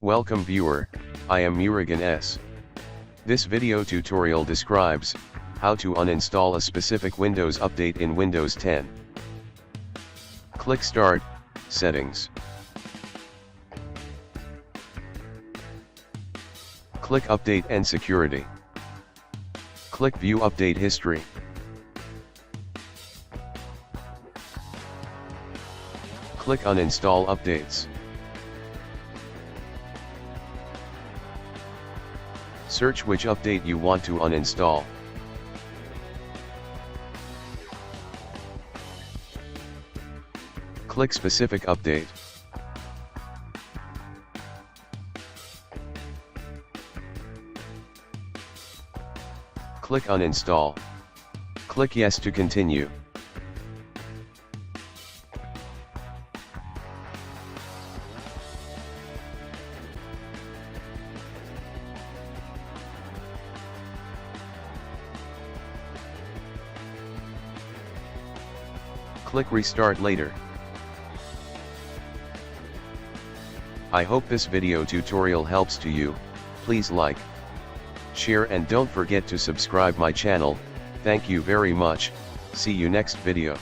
Welcome viewer, I am Murugan S. This video tutorial describes how to uninstall a specific Windows update in Windows 10. Click Start, Settings. Click Update and Security. Click View Update History. Click Uninstall Updates. Search which update you want to uninstall. Click Specific Update. Click Uninstall. Click Yes to continue. Click Restart later. I hope this video tutorial helps to you. Please like, share and don't forget to subscribe my channel. Thank you very much. See you next video.